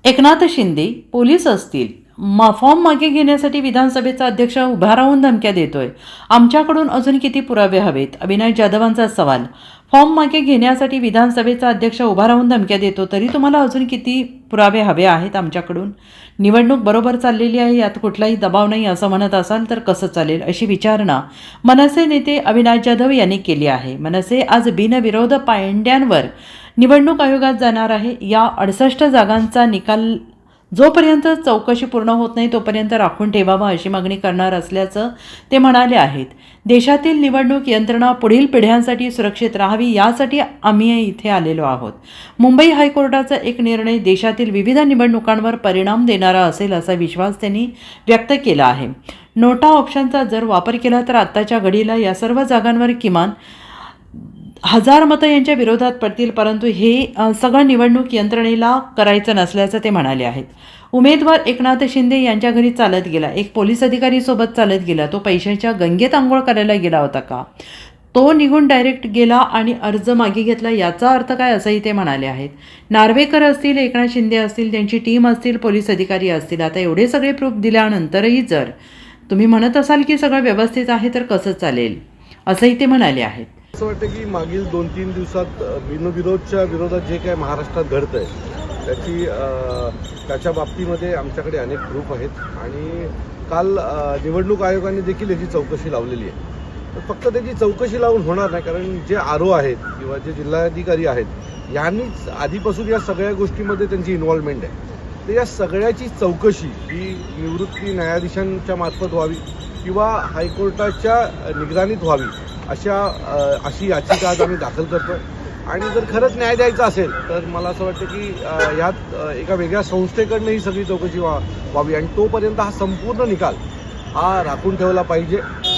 Eknath Shinde police असतील form मागे घेण्यासाठी विधानसभेचा अध्यक्ष उभा राहून धमक्या देतोय. आमच्याकडून अजून किती पुरावे हवेत? अविनाश जाधवांचा सवाल. फॉर्म मागे घेण्यासाठी विधानसभेचा अध्यक्ष उभा राहून धमक्या देतो, तरी तुम्हाला अजून किती पुरावे हवे आहेत आमच्याकडून? निवडणूक बरोबर चाललेली आहे, यात कुठलाही दबाव नाही असं म्हणत असाल तर कसं चालेल, अशी विचारणा मनसे नेते अविनाश जाधव यांनी केली आहे. मनसे आज बिनविरोध पायंड्यांवर निवडणूक आयोगात जाणार आहे. या 68 जागांचा निकाल जोपर्यंत चौकशी पूर्ण होत नाही तोपर्यंत राखून ठेवावा अशी मागणी करणार असल्याचं ते म्हणाले आहेत. देशातील निवडणूक यंत्रणा पुढील पिढ्यांसाठी सुरक्षित राहावी यासाठी आम्ही इथे आलेलो आहोत. मुंबई हायकोर्टाचा एक निर्णय देशातील विविध निवडणुकांवर परिणाम देणारा असेल असा विश्वास त्यांनी व्यक्त केला आहे. नोटा ऑप्शनचा जर वापर केला तर आत्ताच्या घडीला या सर्व जागांवर किमान 1000 मतं यांच्या विरोधात पडतील, परंतु हे सगळं निवडणूक यंत्रणेला करायचं नसल्याचं ते म्हणाले आहेत. उमेदवार एकनाथ शिंदे यांच्या घरी चालत गेला, एक पोलीस अधिकारी सोबत चालत गेला. तो पैशाच्या गंगेत आंघोळ करायला गेला होता का? तो निघून डायरेक्ट गेला आणि अर्ज मागे घेतला, याचा अर्थ काय असंही ते म्हणाले आहेत. नार्वेकर असतील, एकनाथ शिंदे असतील, त्यांची टीम असतील, पोलीस अधिकारी असतील, आता एवढे सगळे प्रूफ दिल्यानंतरही जर तुम्ही म्हणत असाल की सगळं व्यवस्थित आहे तर कसं चालेल, असंही ते म्हणाले आहेत. असं वाटतं की मागील 2-3 दिवसात बिनविरोधच्या विरोधात जे काय महाराष्ट्रात घडतं आहे त्याच्या बाबतीमध्ये आमच्याकडे अनेक प्रूफ आहेत आणि काल निवडणूक आयोगाने देखील याची चौकशी लावलेली आहे. तर फक्त त्याची चौकशी लावून होणार नाही, कारण जे आरओ आहेत किंवा जे जिल्हाधिकारी आहेत यांनीच आधीपासून या सगळ्या गोष्टीमध्ये त्यांची इन्व्हॉल्वमेंट आहे. तर या सगळ्याची चौकशी ही निवृत्ती न्यायाधीशांच्या मार्फत व्हावी किंवा हायकोर्टाच्या निगराणीत व्हावी अशी याचिका आज आम्ही दाखल करतोय. आणि जर खरंच न्याय द्यायचा असेल तर मला असं वाटतं की यात एका वेगळ्या संस्थेकडनं ही सगळी चौकशी व्हावी आणि तोपर्यंत हा संपूर्ण निकाल हा राखून ठेवला पाहिजे.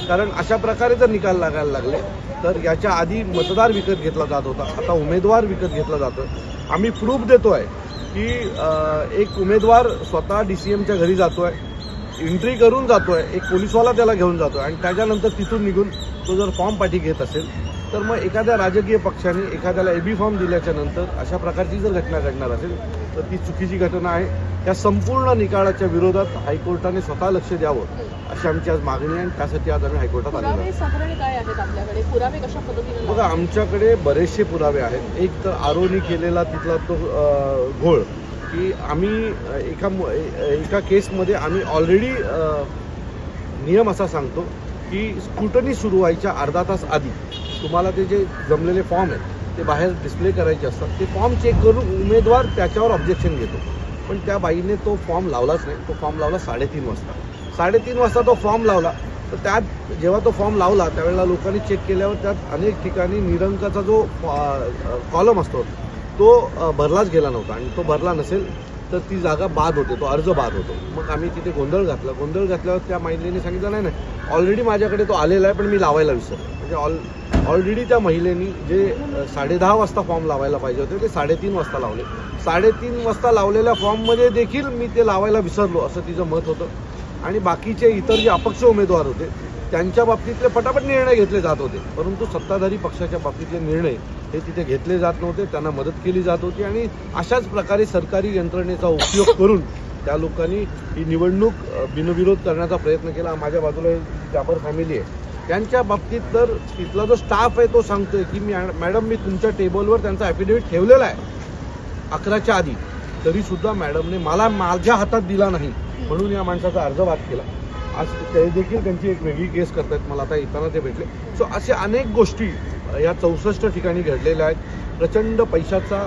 कारण अशा प्रकारे जर निकाल लागायला लागले तर याच्या आधी मतदार विकत घेतला जात होता, आता उमेदवार विकत घेतला जातो. आम्ही प्रूफ देतोय की एक उमेदवार स्वतः DCMच्या घरी जातोय, एंट्री करून जातोय, एक पोलीसवाला त्याला घेऊन जातोय आणि त्याच्यानंतर तिथून निघून तो जर फॉर्म पाठी घेत असेल तर मग एखाद्या राजकीय पक्षाने एखाद्याला AB फॉर्म दिल्याच्या नंतर अशा प्रकारची जर घटना घडणार असेल तर ती चुकीची घटना आहे. या संपूर्ण निकालाच्या विरोधात हायकोर्टाने स्वतः लक्ष द्यावं अशी आमची आज मागणी आहे आणि त्यासाठी आज आम्ही हायकोर्टात आलेलो आहोत. बघा, आमच्याकडे बरेचसे पुरावे आहेत. एक तर आरोनी केलेला तिथला तो घोळ की आम्ही एका केसमध्ये आम्ही ऑलरेडी नियम असा सांगतो की स्क्रुटनी सुरू व्हायच्या अर्धा तास आधी तुम्हाला ते जे जमलेले फॉर्म आहेत ते बाहेर डिस्प्ले करायचे असतात. ते फॉर्म चेक करून उमेदवार त्याच्यावर ऑब्जेक्शन घेतो. पण त्या बाईने तो फॉर्म लावलाच नाही. तो फॉर्म लावला 3:30 वाजता. 3:30 वाजता तो फॉर्म लावला. तर त्यात जेव्हा तो फॉर्म लावला त्यावेळेला लोकांनी चेक केल्यावर त्यात अनेक ठिकाणी निरंकाचा जो कॉलम असतो तो भरलाच गेला नव्हता आणि तो भरला नसेल तर ती जागा बाद होते, तो अर्ज बाद होतो. मग आम्ही तिथे गोंधळ घातल्यावर त्या महिलेने सांगितलं नाही ऑलरेडी माझ्याकडे तो आलेला आहे पण मी लावायला विसरलो. म्हणजे ऑलरेडी त्या महिलेनी जे 10:30 वाजता फॉर्म लावायला पाहिजे होते ते 3:30 वाजता लावले. 3:30 वाजता लावलेल्या फॉर्ममध्ये देखील मी ते लावायला विसरलो असं तिचं मत होतं. आणि बाकीचे इतर जे अपक्ष उमेदवार होते त्यांच्या बाबतीतले पटापट निर्णय घेतले जात होते, परंतु सत्ताधारी पक्षाच्या बाबतीतले निर्णय हे तिथे घेतले जात नव्हते. त्यांना मदत केली जात होती आणि अशाच प्रकारे सरकारी यंत्रणेचा उपयोग करून त्या लोकांनी ही निवडणूक बिनविरोध करण्याचा प्रयत्न केला. माझ्या बाजूला जाफर फॅमिली आहे, त्यांच्या बाबतीत तर तिथला जो स्टाफ आहे तो सांगतोय की मॅडम मी तुमच्या टेबलवर त्यांचा ॲफिडेव्हिट ठेवलेला आहे 11च्या आधी, तरीसुद्धा मॅडमने मला माझ्या हातात दिला नाही म्हणून या माणसाचा अर्ज बाद केला. आज ते देखील त्यांची एक वेगळी केस करतायत, मला आता येताना ते भेटले. सो असे अनेक गोष्टी या 64 ठिकाणी घडलेल्या आहेत. प्रचंड पैशाचा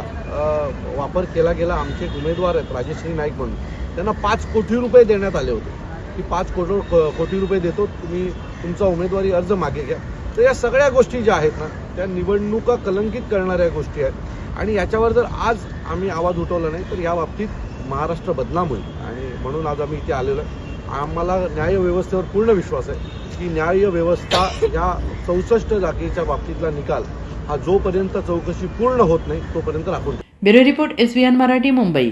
वापर केला गेला. आमचे एक उमेदवार आहेत राजेश्री नाईक म्हणून, त्यांना 5 कोटी रुपये देण्यात आले होते की 5 कोटी रुपये देतो, तुम्ही तुमचा उमेदवारी अर्ज मागे घ्या. तर या सगळ्या गोष्टी ज्या आहेत ना त्या निवडणुका कलंकित करणाऱ्या गोष्टी आहेत आणि याच्यावर जर आज आम्ही आवाज उठवला नाही तर या बाबतीत महाराष्ट्र बदनाम होईल. आणि म्हणून आज आम्ही इथे आलेलो आहे. आम्हाला न्यायव्यवस्थेवर पूर्ण विश्वास आहे की न्यायव्यवस्था या 64 जागेच्या बाबतीतला निकाल हा जोपर्यंत चौकशी पूर्ण होत नाही तोपर्यंत राखून. Bureau report SVN Marathi, Mumbai.